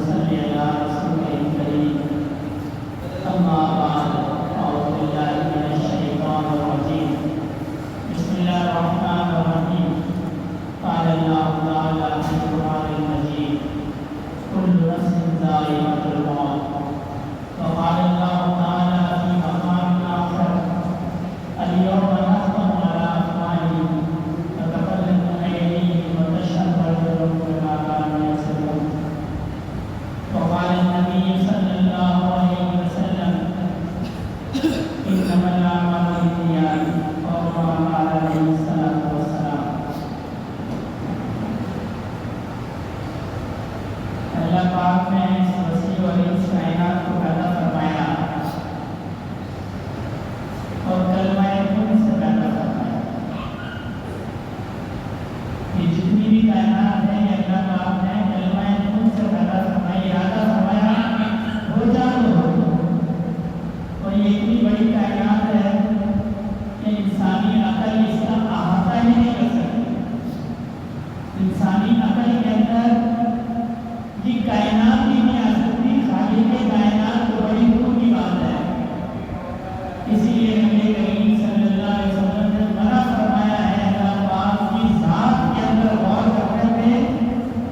صلی علی رسول کریم اما بعد اعوذ باللہ من الشیطان الرجیم بسم اللہ الرحمن الرحیم قال اللہ تعالی فی القرآن المجید كل نفس ذائقة الموت وقال الله تعالى في مقام آخر اليوم نختم على أفواههم وتكلم أيديهم وتشهد أرجلهم بما كانوا يكسبون وقال النبي صلى الله عليه وسلم إنما الأعمال بالنيات وقال عليه الصلاة والسلام اللہ پاک نے اس وسیع اور اس کائنات کو پیدا فرمایا اور کلمہ کن سے پیدا فرمایا. یہ جتنی بھی کائنات ہے یہ اللہ پاک نے کلمہ کن سے پیدا فرمائی، ارادہ فرمایا ہو جا تو ہو. اور یہ اتنی بڑی کائنات ہے کہ انسانی عقل اس کا احاطہ ہی نہیں کر سکتی. انسانی عقل کے اندر یہ کائنات ہی نہیں آ سکتی. خالق کائنات تو بڑی دور کی بات ہے. اسی لیے نبی کریم صلی اللہ علیہ وسلم نے منع فرمایا ہے اللہ پاک کی ذات کے اندر غور کرنے پہ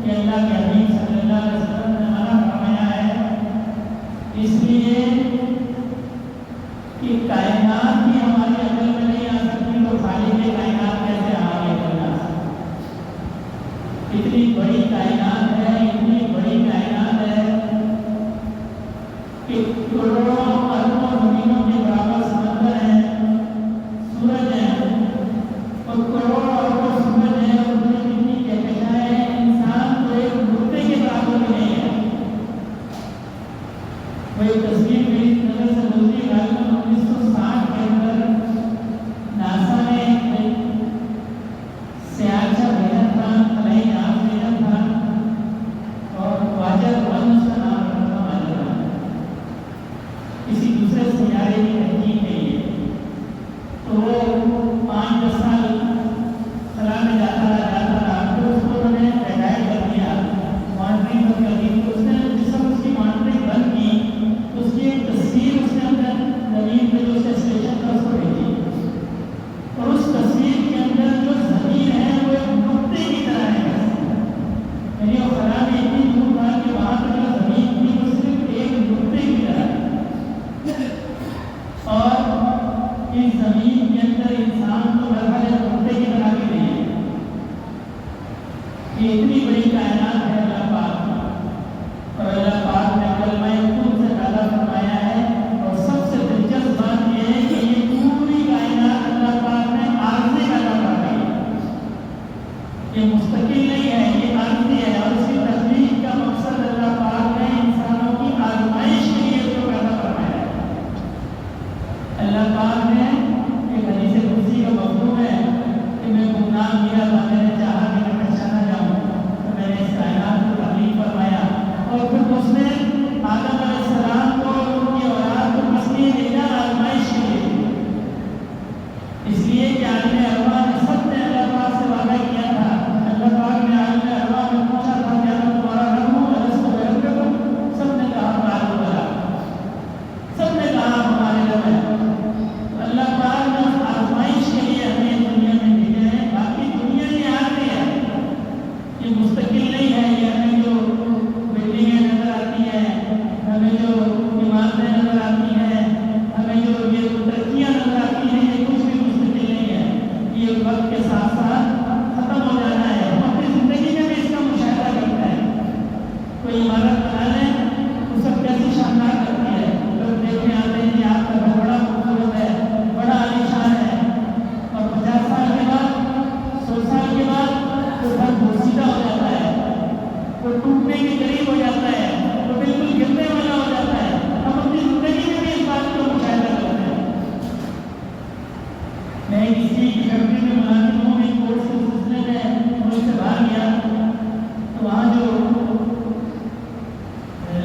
کہ اللہ کے حبیب صلی اللہ علیہ وسلم نے منع فرمایا ہے. اس لیے کہ کائنات بھی ہماری عقل میں نہیں آ سکتی تو خالق کائنات کیسے ہماری عقل میں آ سکتی. اتنی بڑی کائنات ہے، اتنی بڑی کائنات ہے کہ کروڑوں اربوں زمینوں کے برابر سمندر ہے، سورج ہے اور کروڑوں اربوں سورج ہے اور ان کی کتنی کہکشائیں ہیں. انسان تو ایک نقطے کے برابر بھی نہیں ہے. وہ ایک تصویر میری نظر سے گزری غالباً 1960 کے اندر ناسا نے ایک سیاچا بھیجا تھا، خلائی جہاز بھیجا تھا اور واجر 1 اس کا نام رکھا واجر 1 کسی دوسرے سیارے کی تحقیق کے لیے. تو وہ 5-10 سال خلا میں جاتا رہا پھر اس کو انہوں نے پیدائش کر دیا، مانیٹرنگ کر دی. تو اس نے جس وقت اس کی مانیٹرنگ بند کی اس کی ایک تصویر اس نے اندر زمین پہ جو اس کا اسٹیشن تھا اس کو بھیجی اور اس تصویر کے اندر جو زمین ہے وہ ایک نقطے کی طرح ہے. یعنی وہ خلا میں اتنی دور تھا کہ وہاں پر جو زمین تھی وہ صرف ایک نقطے کی طرح ہے. اور اس زمین کے اندر انسان تو برابر ایک نقطے کی طرح بھی نہیں ہے. یہ اتنی بڑی کائنات ہے اللہ پاک کی اور اللہ پاک نے کلمہ کن سے پیدا فرمایا ہے. اور سب سے دلچسپ بات یہ ہے کہ یہ پوری کائنات اللہ پاک نے عارضی پیدا فرمائی ہے. یہ مستقل نہیں ہے، یہ عارضی ہے. اور اس کی تخلیق کا مقصد اللہ پاک نے انسانوں کی آزمائش کے لیے اس کو پیدا فرمایا ہے. اللہ پاک نے ایک حدیث قدسی کا مفہوم ہے کہ میں گمنام کیا تھا، میں نے چاہا کہ میں پہچانا جاؤں تو میں نے اس کائنات کو تخلیق فرمایا. اور پھر اس نے آدم علیہ السلام کو اور ان کی اولاد کو مسیح بھیجا آزمائش کے لیے. اس لیے کہ عالم ارواح نے سب نے اللہ پاک سے وعدہ کیا تھا. اللہ پاک نے عالم ارواح میں پوچھا تھا کہ میں تمہارا رب ہوں اور اس کو غیر رکھوں. سب نے کہا معلوم بلا، سب نے کہا ہمارے رب ہے. اللہ پاک نے اس آزمائش کے لیے ہمیں دنیا میں بھیجا ہے. باقی دنیا یہ عارضی ہے، یہ مستقل نہیں ہے. یہ ہمیں جو بلڈنگیں نظر آتی ہیں، ہمیں جو عمارتیں نظر آتی ہیں، ہمیں جو یہ ترقیاں نظر آتی ہیں، یہ کچھ بھی مستقل نہیں ہے. یہ وقت کے ساتھ ساتھ ختم ہو جانا ہے. ہم اپنی زندگی میں بھی اس کا مشاہدہ کرتے ہیں. کوئی عمارت بنا لیں تو سب کیسی شاندار کرتی ہے. لوگ دیکھنے آتے ہیں کہ آپ کا گھر بڑا خوبصورت ہے، بڑا عالیشان ہے. اور 50 سال کے بعد 100 سال کے بعد وہ گھر بوسیدہ ہو جاتا ہے، وہ ٹوٹنے کے قریب ہو جاتا ہے، وہ بالکل گرنے والا ہو جاتا ہے. ہم اپنی زندگی میں بھی اس بات کو مشاہدہ کرتے ہیں. میں کسی فیکٹری میں ملازم ہوں، ایک کورس کے سلسلے میں ملک سے باہر گیا تو وہاں جو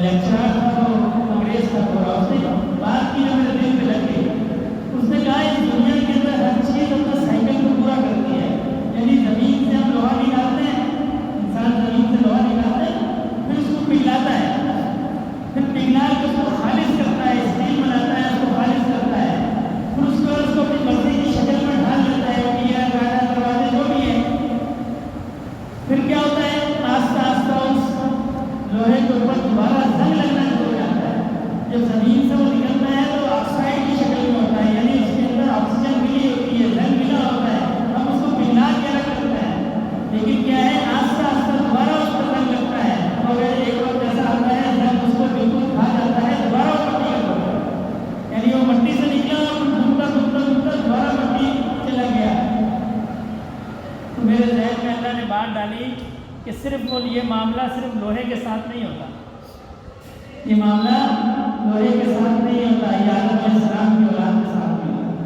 لیکچرر تھا وہ انگریز تھا پورا. اس نے بات کی جو میرے دل پہ لگ گئی. اس نے کہا اس دنیا کے اندر ہر چیز اپنا سائیکل کو پورا کرتی ہے. یعنی زمین سے ہم لوہا نکالتے ہیں، انسان زمین سے لوہا نکالتے ہیں، پھر اس کو دوبارہ زنگ لگنا شروع ہو جاتا ہے. جب زمین سے وہ نکلتا ہے تو آکسائڈ کی شکل میں ہوتا ہے، یعنی اس کے اندر آکسیجن ملی ہوتی ہے، زنگ ملا ہوتا ہے. ہم اس کو پگھلا کے رکھ کرتے ہیں، لیکن کیا ہے آہستہ آہستہ دوبارہ اس پر زنگ لگتا ہے. اور ایک وقت ایسا آتا ہے زنگ اس کو بالکل کھا جاتا ہے، دوبارہ وہ مٹی کا ہوتا ہے، یعنی وہ مٹی سے نکلا اور گھومتا گھومتا گھومتا دوبارہ مٹی چلا گیا. تو میرے ذہن میں اللہ نے بات ڈالی کہ صرف وہ یہ معاملہ صرف لوہے کے ساتھ نہیں ہوتا، یہ معاملہ لوہے کے ساتھ نہیں ہوتا، یہ آدم علیہ السلام کی اولاد کے ساتھ بھی ہوتا.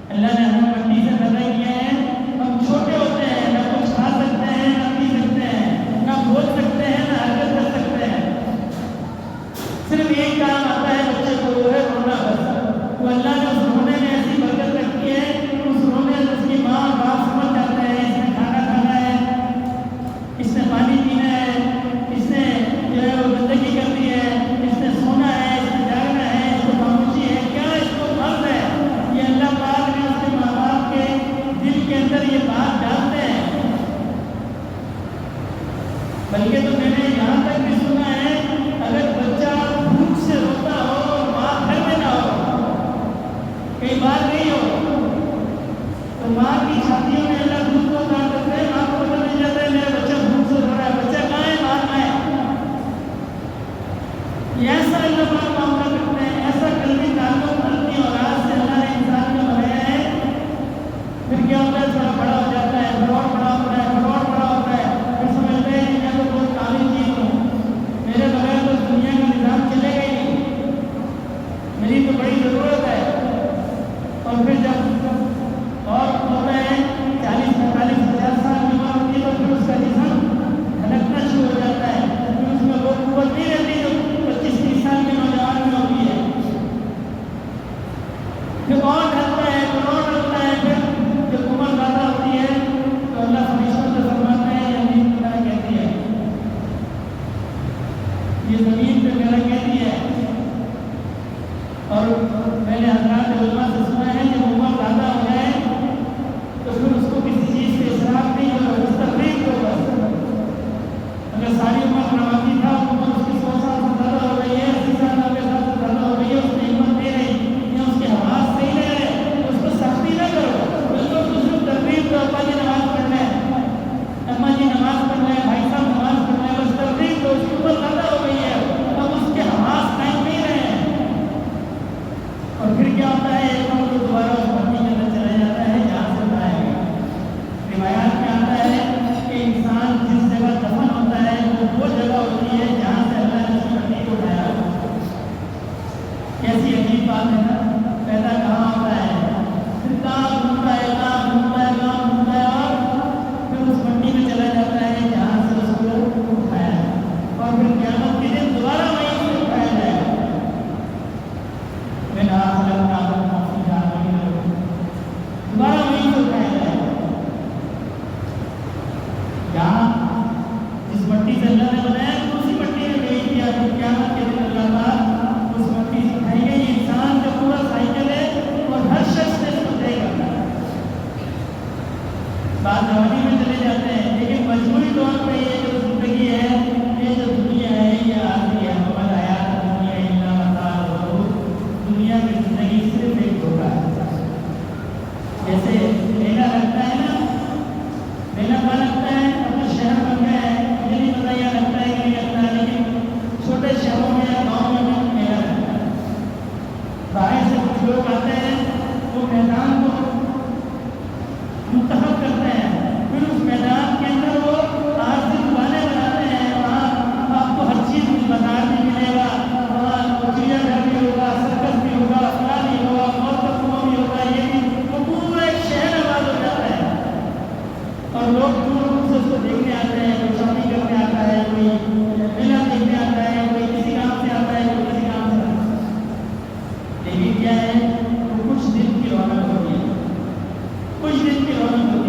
اللہ نے ہمیں مٹی سے پیدا کیا ہے، ہم چھوٹے ہوتے ہیں، نہ کچھ کھا سکتے ہیں، نہ پی سکتے ہیں، نہ بول سکتے ہیں، نہ حرکت کر سکتے ہیں. صرف ایک کام آتا ہے بچے کو، وہ ہے رونا بس. تو اللہ نے اس رونے میں ایسی برکت رکھی ہے، اس رونے میں اس کی ماں اور باپ سمجھ جاتے ہیں اس نے کھانا کھانا ہے، اس نے پانی پینا ہے، اس نے جو ہے وہ گندگی کرنی ہے، اس نے سونا ہے، اس نے جاگنا ہے، اس کو خاموشی ہے، کیا اس کو فرض ہے. یہ اللہ پاک نے اس کے ماں باپ کے دل کے اندر یہ بات ڈالتے ہیں. بلکہ تو میں نے یہاں تک بھی سنا ہے اگر بچہ بھوک سے روتا ہو اور ماں گھر میں نہ ہو، کئی بار نہیں ہو، تو ماں کی چھاتیوں میں اللہ دودھ کو اتار کرتے ہیں، ماں کو پتہ نہیں جاتا ہے میرا بچہ بھوک سے رو رہا ہے، بچہ کہاں ہے، باہر میں ہے. یہ ایسا اللہ پاک معاملہ کرتے ہیں، ایسا قلبی تعلق اپنی اولاد سے اللہ نے انسان کو بنایا ہے. پھر کیا ہوتا ہے تھوڑا بڑا ہو جاتا ہے، فروٹ بڑا ہوتا ہے، فروٹ بڑا ہوتا ہے، پھر سمجھتے ہیں کہ میں تو بہت قابل چیز ہوں، میرے بغیر تو دنیا کا نظام چلے گا ہی نہیں، میری تو بڑی ضرورت ہے. اور پھر جب اور ہوتا ہے 40 45 50 سال کی عمر ہوتی ہے تو پھر اس کا جسم دھڑکنا شروع ہو جاتا ہے، پھر اس میں وہ قوت نہیں رہتی جو 25 30 سال کے نوجوان میں ہوتی ہے. پھر اور ڈھلتا ہے، پھر اور ڈھلتا ہے. پھر جب عمر زیادہ ہوتی ہے تو اللہ فرشتوں سے فرماتا ہے یہ زمین میرا کہتی ہے، یہ زمین پہ میرا کہتی ہے. اور میں نے حضرات علماء سے سنا ہے جب عمر زیادہ ہو جائے تو پھر اس کو کسی چیز سے اصراف نہیں کرو، بس تفریح کرو. بس اگر ساری عمر نمازی تھا، عمر اس کی 100 سال سے زیادہ ہو رہی ہے، 80 سال 90 سال سے زیادہ ہو رہی ہے، اس نے ہمت نہیں رہی یا اس کے حواس صحیح نہیں رہے، اس کو سختی نہ کرو، بلکہ اس کو صرف تفریح کرو. ابا جی نماز پڑھنا ہے، اماں جی نماز پڑھنا ہے، بھائی صاحب نماز پڑھنا ہے، بس تفریح کرو. اس کی عمر زیادہ ہو گئی ہے، اب اس کے حواس قائم نہیں رہے ہیں. اور پھر کیا ہوتا ہے ایک وقت دوبارہ اس مٹی کے اندر چلا جاتا ہے جہاں سے اٹھایا گیا. روایات میں آتا ہے کہ انسان جس جگہ دفن ہوتا ہے وہ جگہ ہوتی ہے جہاں سے اللہ نے اس مٹی کو اٹھایا ہوتا ہے. کیسی عجیب بات ہے نا، پیدا کہاں ہوتا ہے، پھر کہاں گھومتا ہے، کہاں گھومتا ہے، کہاں گھومتا ہے، اور پھر اس مٹی میں چلا جاتا ہے جہاں سے اس کو اٹھایا ہے. اور پھر قیامت کے دن دوبارہ وہیں سے اٹھایا جائے گا. دوبارہ وہیں سے اٹھایا جائے گا. یہاں جس مٹی سے اللہ نے بنایا تو اسی مٹی میں بھیج دیا. تو قیامت کے دن اللہ تعالیٰ اس مٹی سے اٹھائیں گے. یہ انسان کا پورا سائیکل ہے اور ہر شخص نے اس کو طے کرنا ہے. بعض جوانی میں چلے جاتے ہیں، لیکن مجموعی طور پہ یہ جو زندگی ہے، یہ جو دنیا ہے، یہ آخری ہے. ہمارا حیات دنیا الا متاع الغرور، دنیا میں زندگی صرف ایک دھوکہ ہے. جیسے میلہ لگتا ہے نا، میلہ کہاں لگتا ہے، اپنا شہر بن گیا ہے، مجھے نہیں پتا یہاں لگتا ہے کہ نہیں لگتا ہے، لیکن چھوٹے شہروں میں یا گاؤں میں بھی میلہ لگتا ہے. باہر سے کچھ لوگ آتے ہیں، وہ میدان کو منتخب کرتے ہیں، پھر اس میدان کے اندر وہ آج سے دکانیں بناتے ہیں. وہاں آپ کو ہر چیز بازار بھی ملے گا، وہاں چڑیا گھر بھی ہوگا، سرکس بھی ہوگا، فلاں بھی ہوگا، موت کنواں بھی ہوگا. یہ بھی وہ پورا ایک شہر آباد ہو جاتا ہے اور لوگ دور دور سے اس کو دیکھنے آتے ہیں. کوئی شاپنگ کرنے آتا ہے، کوئی میلہ دیکھنے آتا ہے، کوئی کسی کام سے آتا ہے، کوئی کسی کام سے آتا ہے. لیکن کیا ہے، وہ کچھ دن کی رونق ہوتی ہے، کچھ دن کی رونق ہوتی ہے.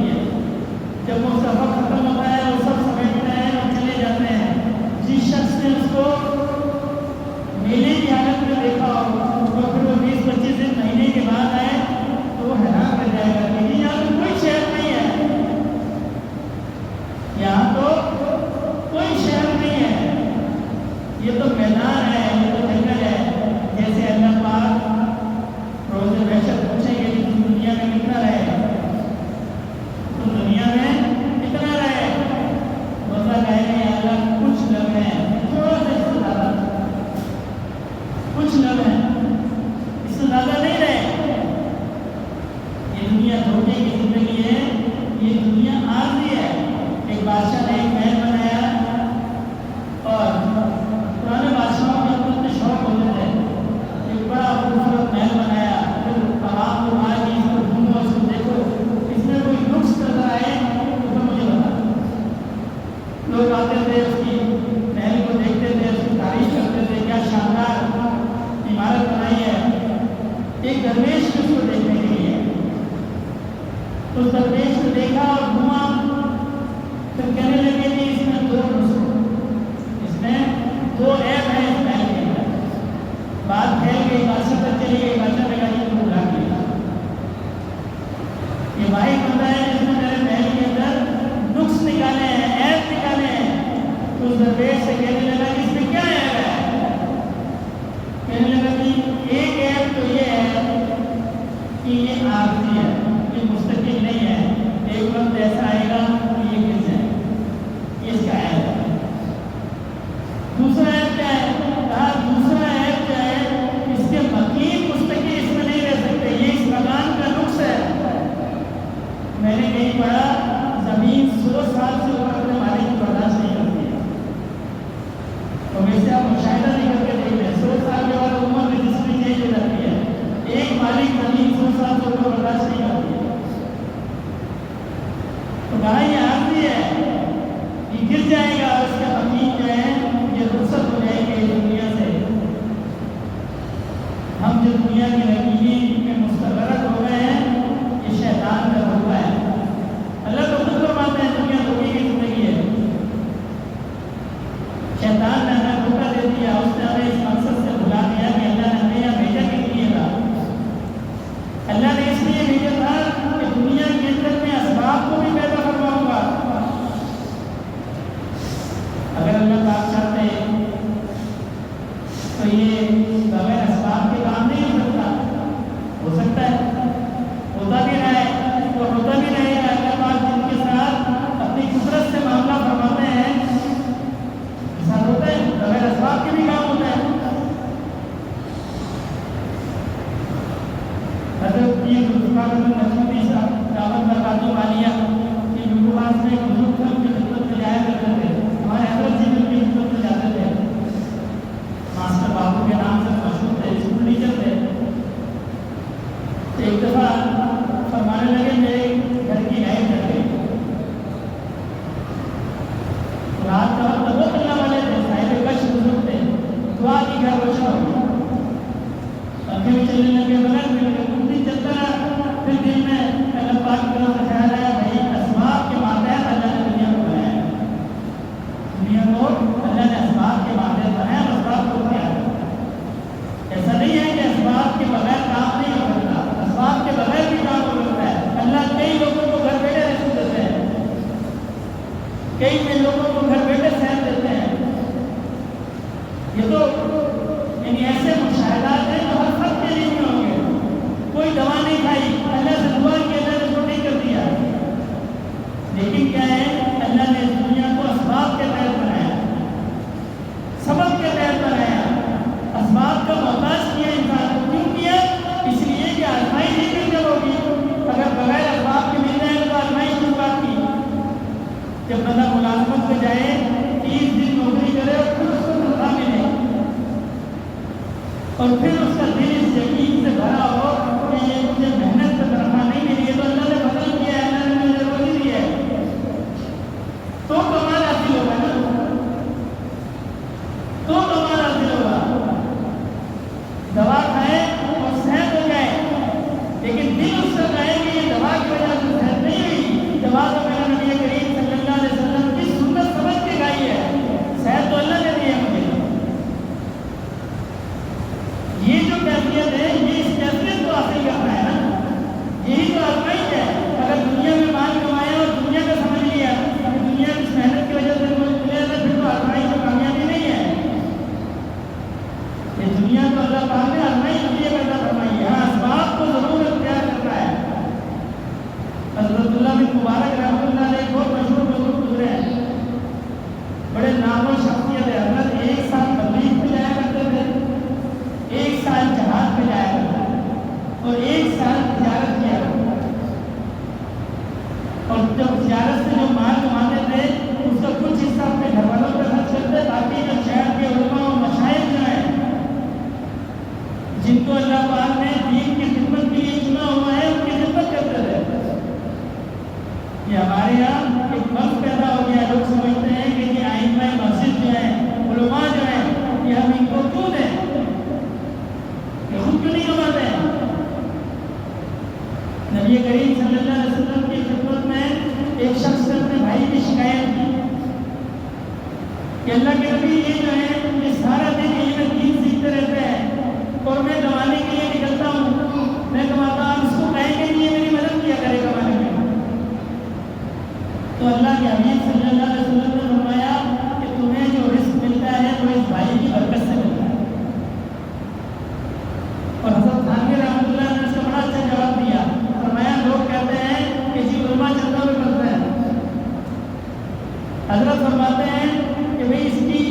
اس درویش کو دیکھا اور گھوما، پھر کہنے لگے کہ اس میں دو عیب ہے اس محل کے اندر۔ بات پھیل گئی، بادشاہ تک چلی گئی، بادشاہ نے کہا یہ تو بلا دیا، یہ بھائی بندہ ہے جس نے میرے محل کے اندر نقص نکالے ہیں، عیب نکالے ہیں۔ تو اس درویش سے کہنے لگا کہ اس میں کیا عیب ہے؟ کہنے لگا کہ ایک عیب تو یہ ہے کہ یہ عارضی ہے، یہ مستقل نہیں ہے، ایک وقت ایسا آئے گا کہ یہ گر جائے، یہ اس کا عیب ہے۔ دوسرا عیب کیا ہے؟ کہا دوسرا عیب کیا ہے؟ اس کے مکین مستقل اس میں نہیں رہ سکتے، یہ اس مکان کا نقص ہے۔ میں نے کہیں پڑھا زمین 100 سال سے اوپر اپنے مالک کی برداشت نہیں کرتی ہے، تو ویسے آپ مشاہدہ نہیں کر کے دیکھ لیں، 100 سال کے بعد عمر رجسٹری چینج ہو جاتی ہے، ایک مالک زمین 100 سال سے اوپر برداشت نہیں کرتی ہے۔ تو کہا یہ عارضی ہے، یہ گر جائے گا، اور اس کے مکین جو ہے یہ رخصت ہو جائے گی دنیا سے۔ ہم جو دنیا کی رنگینی میں مستغرق ہو گئے ہیں، یہ شیطان کا دھوکہ ہے۔ اللہ تو خود فرماتے ہیں دنیا دھوکے کی زندگی ہے، شیطان نے ہمیں دھوکہ دے دیا، اس نے ہمیں اس مقصد سے بھلا دیا کہ اللہ نے ہمیں یہاں بھیجا کے لیے تھا۔ اللہ نے اس لیے بھیجا تھا کہ دنیا کے اندر میں اسباب کو بھی پیدا کرواؤں گا۔ اگر اللہ پاک چاہتے تو یہ بغیر اسباب کے کام نہیں ہو سکتا، ہو سکتا ہے، ہوتا بھی رہا ہے اور ہوتا بھی رہے گا۔ اللہ پاک جن کے ساتھ اپنی قدرت سے معاملہ فرماتے ہیں، ساتھ ہوتا ہے، بغیر اسباب کے بھی کام ہوتا ہے۔ حضرت یہ مجموعی دعوت برکاتوں والیہ کے یوٹیوبرز میں بزرگ تھے، ان کی خدمت میں جایا کرتے تھے، ہمارے حضرت جی ان کی خدمت میں جاتے تھے، ماسٹر بابو کے نام سے مشہور تھے، اسکول ٹیچر تھے۔ ایک دفعہ فرمانے لگے میرے گھر کی لائٹ جل گئی، رات کا وقت وہ اللہ والے تھے، صاحب کش بزرگ تھے، دعا کی گھر روشن ہو گیا، پنکھے بھی چلنے لگے، بلب بھی لگے، کچھ دن چلتا رہا۔ پھر دل میں اللہ پاک کی طرف سے خیال آیا بھائی اسباب کے ماتحت اللہ نے دنیا کو بنایا ہے، دنیا کو اللہ نے اسباب کے ماتحت بنایا، اور اسباب کو کیا ہے؟ ایسا نہیں ہے کہ اسباب کے بغیر کام نہیں ہو سکتا، اسباب کے بغیر بھی کام ہو سکتا ہے۔ اللہ کئی لوگوں کو گھر بیٹھے رسول دیتے ہیں، کئی لوگوں کو گھر بیٹھے صحت دیتے ہیں۔ یہ تو یعنی ایسے مشاہدات ہیں جو ہر فرد کے لیے نہیں ہوں گے۔ کوئی دوا نہیں کھائی، اللہ سے دعا کی، اللہ نے اس کو نہیں کر دیا، لیکن کیا ہے اللہ نے اس دنیا کو اسباب کے تحت بنایا، سبب کے تحت بنایا، اسباب کا محتاج کیا انسان کو۔ کیوں کیا؟ اس لیے کہ آزمائش ہی کر جب ہوگی، اگر بغیر اسباب کے مل جائے تو آزمائش کیوں بات کی؟ جب بندہ ملازمت پہ جائے 30 دن نوکری کرے اور پھر اس کو تنخواہ ملے، اور پھر اس کا دل اس یقین سے بھرا ہو کہ یہ مجھے محنت سے تنخواہ نہیں ملی ہے، تو اللہ نے بدل کیا ہے، اللہ نے مجھے روزی دی ہے، تو کمال حاصل ہوگا نا، تو کمال حاصل ہوگا۔ دوا کھائے اور صحت ہو جائے، لیکن دل اس سے کہے کہ یہ دوا کی وجہ سے صحت نہیں ہوئی، دوا تو میرا نبی کریم صلی اللہ علیہ وسلم کی سنت سمجھ کے کھائی ہے، صحت تو اللہ نے دی ہے مجھے۔ یہ جو کیفیت ہے، یہ اس کیفیت کو حاصل کرنا ہے نا، یہی تو آزمائش ہے۔ اگر دنیا میں مال کمایا اور دنیا کا سمجھ لیا کہ دنیا کی محنت کی وجہ سے مجھے ملے گا، پھر تو آزمائش اور کامیابی نہیں ہے۔ یہ دنیا تو اللہ پاک نے آزمائش کے لیے پیدا فرمائی ہے، ہاں اسباب کو ضرور اختیار کرنا ہے۔ حضرت اللہ بن مبارک رحمۃ اللہ علیہ بہت مشہور بزرگ گزرے ہیں، بڑے نامور شخصیت ہے۔ حضرت ایک سال تبلیغ پہ جایا کرتے تھے، ایک سال جہاد پہ جایا کرتے تھے، اور ایک سال تجارت کیا کرتے تھے، اور جب تجارت سے جو مال کماتے تھے اس کا کچھ حصہ اپنے گھر والوں پہ خرچ کرتے، تاکہ جو شہر کے علماء و مشائخ جو ہیں، جن کو اللہ پاک نے دین کی خدمت کے لیے چنا ہوا ہے، ان کی خدمت کرتے تھے۔ یہ ہمارے یہاں ایک وقت پیدا ہو گیا، لوگ سمجھتے ہیں کہ یہ ائمہ مسجد جو ہیں، علماء جو ہیں، یہ ہم ان کو کیوں دیں، یہ خود کیوں نہیں کماتے ہیں؟ نبی کریم صلی اللہ علیہ وسلم کہ اللہ کے نبی یہ جو ہے یہ سارا دن یہ دین سیکھتے رہتے ہیں اور میں کمانے کے لیے نکلتا ہوں، میں کماتا ہوں، اس کو کہیں گے یہ میری مدد کیا کرے کمانے میں. تو اللہ کے حبیب صلی اللہ علیہ وسلم نے فرمایا کہ تمہیں جو رزق ملتا ہے وہ اس بھائی کی برکت سے ملتا ہے. اور حضرت تھانوی رحمۃ اللہ نے اس کا بڑا اچھا جواب دیا. فرمایا لوگ کہتے ہیں کہ جی علماء چندہ میں کرتے ہیں. حضرت فرماتے ہیں کہ بھئی اس کی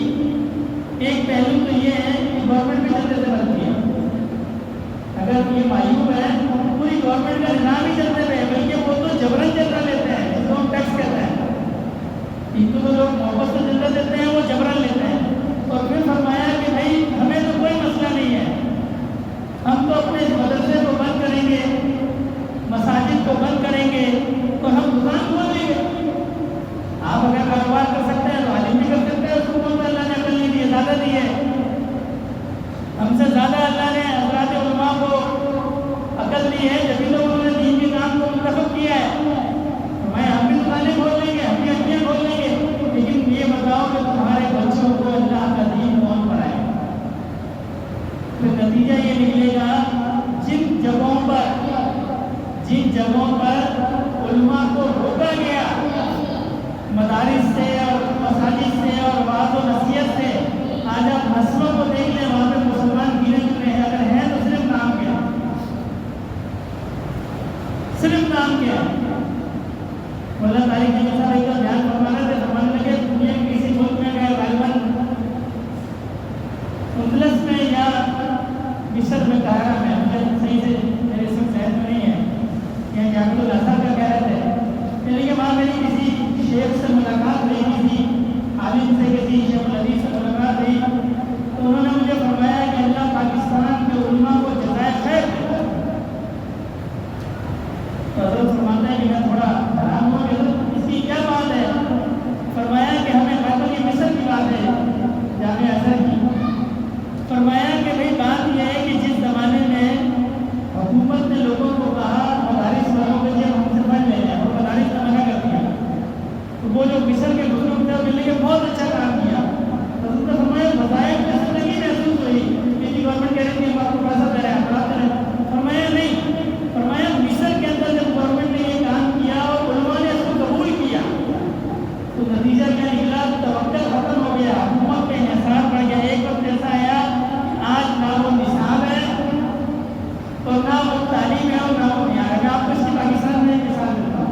ایک پہلو تو یہ ہے کہ گورنمنٹ بھی چندے سے بنتی ہے. اگر یہ معیوب ہے پوری گورنمنٹ کا نظام ہی چلتے رہے، بلکہ وہ تو جبرن چندہ لیتے ہیں جس کو ہم ٹیکس کہتے ہیں. ان کو لوگ محبت سے چندہ دیتے ہیں، وہ جبرن لیتے ہیں. اور پھر فرمایا کہ بھائی ہمیں تو کوئی مسئلہ نہیں ہے، ہم تو اپنے مدرسے کو بند کریں گے، مساجد کو بند کریں گے اور ہم دکان کھول دیں گے. آپ اگر کاروبار کر سکتے ہیں تو عالم بھی کر سکتے ہیں. اس کو کون سا اللہ نے عقل نہیں دی ہے، زیادہ دی ہے. ہم سے زیادہ اللہ نے حضرات علماء کو عقل دی ہے، جبھی تو انہوں نے دین کے کام کو منتخب کیا ہے. ہم بھی دکانیں کھول لیں گے، ہم بھی ہڈیاں کھول لیں گے، لیکن یہ بتاؤ کہ تمہارے بچوں کو اللہ کا دین کون پڑھائے. پھر نتیجہ یہ نکلے گا جن جگہوں پر علماء کو روکا گیا مدارس سے اور مساجد سے اور وعظ و نصیحت سے، آج آپ نسلوں کو دیکھ لیں وہاں پہ مسلمان گنے چنے ہیں. اگر ہیں تو صرف نام کیا، صرف نام کیا. مولانا طارق احمد صاحب کا بیان فرمانا تھا، فرمانے لگے دنیا کے کسی ملک میں گئے غالباً اندلس میں یا مصر میں، قاہرہ میں، مجھے صحیح سے میرے اس وقت ذہن میں نہیں ہے، یا جامع الازہر کا کہہ رہے تھے. لیکن وہاں میری کسی شیخ سے ملاقات ہوئی، کسی عالم سے، کسی شیخ الحدیث سے ملاقات ہوئی، تو انہوں نے مجھے فرمایا کہ اللہ پاکستان کے علماء کو جزائے خیر دے. تو حضرت فرماتے ہیں کہ میں تھوڑا حیران ہوا کہ اس کی کیا بات ہے. فرمایا کہ ہمیں قابل کی مصر کی بات ہے، جامع ازہر کی. فرمایا کہ بھئی بات یہ ہے کہ جس زمانے میں حکومت نے لوگوں کو کہا مدارس والوں کو جب ہم سے پڑھ لیں اور مدارس کا منع کر دیا، تو وہ جو مصر کے بزرگ تھے ملنے کے بہت اچھا کام کیا. حضرت نے فرمایا بظاہر زندگی محسوس ہوئی کہ گورنمنٹ کہہ رہی تھی ہم آپ کو پیسہ دے رہے ہیں، پڑھاتے رہے. فرمایا نہیں، فرمایا مصر کے اندر جب گورنمنٹ نے یہ کام کیا اور علماء نے اس کو قبول کیا تو نتیجہ کیا نکلا؟ توکل ختم ہو گیا، حکومت پہ انحصار پڑ گیا. ایک وقت ایسا آیا آج نہ وہ نصاب ہے اور نہ وہ تعلیم ہے اور نہ وہ معیار ہے. میں آپ کو اس کی پاکستان میں ایک مثال دیتا ہوں.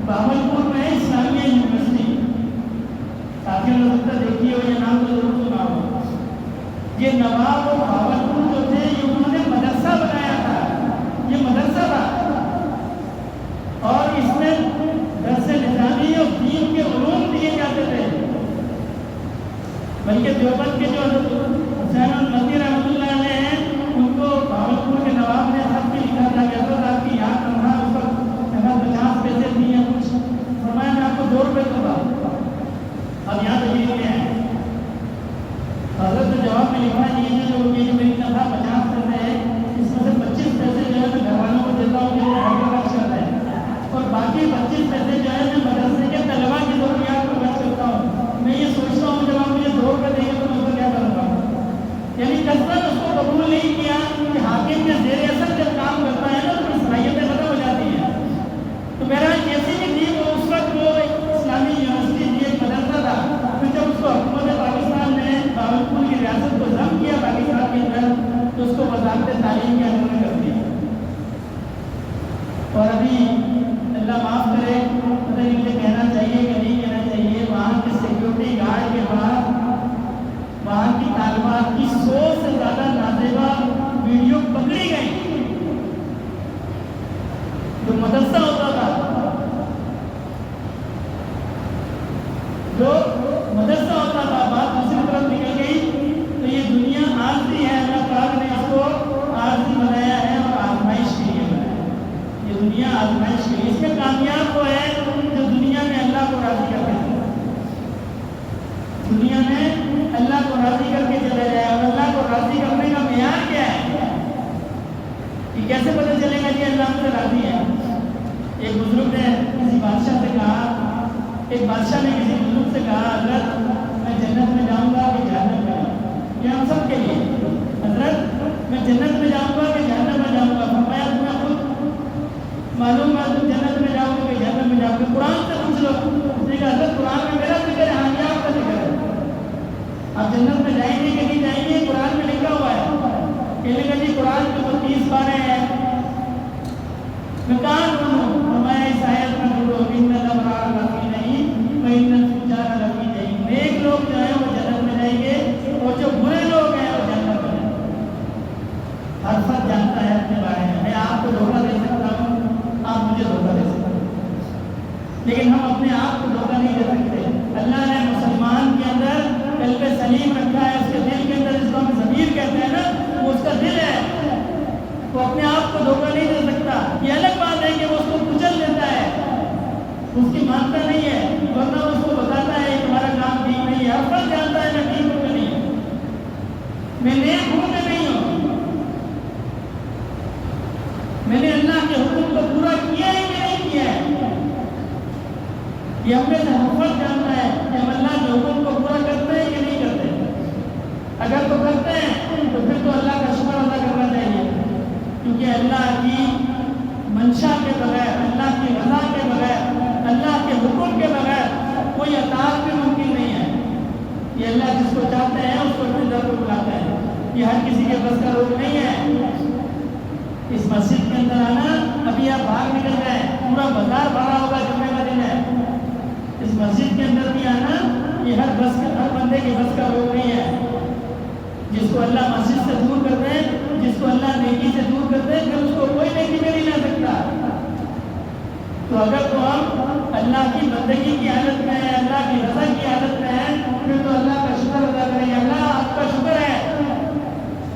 بہاولپور میں اسلامیہ یونیورسٹی، ساتھیوں نے سب دیکھی ہو یہ نام تو ضرور سنا ہو. یہ نواب اور بہاولپور جو تھے یہ انہوں نے مدرسہ بنایا تھا. یہ مدرسہ تھا اور اس میں درس نظامی اور دین کے علوم دیے جاتے تھے. بلکہ دیوبند کے جو حسین المدنی رحمۃ اللہ علیہ ہیں ان کو بہاولپور کے نواب نے خط بھی لکھا تھا کہ حضرت آپ کی یہاں تنخواہ اس وقت 50 پیسے دی ہیں کچھ. فرمایا میں آپ کو 2 روپے دوں گا، اب یہاں تشریف لے آئے. حضرت نے جواب میں لکھا یہ جو میری تنخواہ 50 پیسے ہے اس میں سے 25 پیسے جو ہے میں گھر والوں کو دیتا ہوں جو گھر کا خرچ کرتا ہے، اور باقی 25 پیسے جو ہے میں مدرسے کے طلباء کی ضروریات کو خرچ کرتا ہوں. میں یہ سوچتا ہوں جب آپ مجھے 2 روپے دیں گے تو میں اس کو کیا کروں گا. یعنی کثرت اس کو قبول نہیں کیا کہ حاکم کے زیر اثر جب کام کرتا ہے نا تو صلاحیتیں ختم ہو جاتی ہیں. تو میرا جیسے کہ تھی وہ اس وقت وہ اسلامی یونیورسٹی تھی، ایک مدرسہ تھا. پھر جب اس کو حکومت پاکستان نے بہاولپور کی ریاست کو ضم کیا پاکستان کے اندر تو اس کو وزارت تعلیم کے اندر کر دیا. اور ابھی اللہ معاف کرے پتہ نہیں مجھے کہنا چاہیے کہ نہیں کہنا چاہیے، وہاں کے سیکیورٹی گارڈ کے بعد وہاں کی طالبات کی 100 سے زیادہ نازیبا ویڈیو پکڑی گئی. جو مدرسہ ہوتا تھا، جو مدرسہ ہوتا تھا، بات دوسری طرف نکل گئی. تو یہ دنیا عارضی ہے، اللہ پاک نے اس کو عارضی بنایا ہے اور آزمائش کے لیے بنایا ہے. یہ دنیا آزمائش کے لیے، اس میں کامیاب وہ ہے جو دنیا میں اللہ کو راضی کر کے چلے، دنیا میں اللہ کو راضی کر کے چلے جائے. اور اللہ کو راضی کرنے کا معیار کیا ہے؟ یہ کیسے پتہ چلے گا کہ اللہ سے راضی ہے؟ ایک بزرگ نے کسی بادشاہ سے کہا، ایک بادشاہ نے کسی بزرگ سے کہا اگر میں جنت میں یہ ہم سب کے لیے. حضرت میں جنت میں جاؤں گا کہ جہنم میں جاؤں گا؟ فرمایا تمہیں خود معلوم ہے تم جنت میں جاؤ گے کہ جہنم میں جاؤ گے؟ قرآن سے پوچھ لو. اس نے کہا حضرت قرآن میں میرا ذکر ہے، ہاں یہ آپ کا ذکر ہے. آپ جنت میں جائیں گے کہ نہیں جائیں گے؟ قرآن میں لکھا ہوا ہے. کہنے لگا جی قرآن کے تو 30 پارے ہیں. میں کہاں ڈھونڈوں؟ فرمایا اس آیت میں ڈھونڈو، ان الابرار لفی نعیم و ان الفجار لفی جحیم. نیک لوگ جو ہیں وہ جنت میں جائیں گے اور جو برے لوگ ہیں وہ جنت میں جائیں گے. ہر فرد جانتا ہے اپنے بارے میں. میں آپ کو دھوکہ دے سکتا ہوں، آپ مجھے دھوکہ دے سکتے ہیں، لیکن ہم اپنے آپ کو دھوکہ نہیں دے سکتے. اللہ نے مسلمان کے اندر قلب سلیم رکھا ہے، اس کے دل کے اندر، جس کو ہم ضمیر کہتے ہیں نا، وہ اس کا دل ہے. وہ اپنے آپ کو دھوکہ نہیں دے سکتا. یہ الگ بات ہے کہ وہ اس کو کچل دیتا ہے، اس کی مانتا نہیں ہے، ورنہ اس کو بتاتا ہے تمہارا کام ٹھیک نہیں ہے. ہر فرد جانتا ہے میں ٹھیک ہوں کہ نہیں ہوں، میں نیک ہوں کہ نہیں ہوں، میں نے اللہ کے حکم کو پورا کیا ہے کہ نہیں کیا ہے. یہ ہم میں سے ہر فرد جانتا ہے کہ ہم اللہ کے حکم کو پورا کرتے ہیں کہ نہیں کرتے. اگر تو کرتے ہیں تو پھر تو اللہ کا شکر ادا کرنا چاہیے، کیونکہ اللہ کی منشا کے بغیر، اللہ کی رضا کے بغیر، اللہ کے حکم کے بغیر کوئی اطاعت بھی ممکن نہیں ہے. یہ اللہ جس کو چاہتے ہیں اس کو اپنے در کو بلاتا ہے. یہ ہر کسی کے بس کا روک نہیں ہے. اس مسجد کے اندر آنا، ابھی آپ باہر نکل گئے، پورا بازار بھرا ہوگا، جمعے کا دن ہے. اس مسجد کے اندر بھی آنا یہ ہر بندے کے بس کا روک نہیں ہے. جس کو اللہ مسجد سے دور کر دے، جس کو اللہ نیکی سے دور کر دے، پھر اس کو کوئی نیکی میں نہیں لا سکتا. تو اگر تو ہم اللہ کی بندگی کی حالت میں ہیں، اللہ کی رضا کی حالت میں ہیں، پھر تو اللہ کا شکر ادا کریں. اللہ آپ کا شکر ہے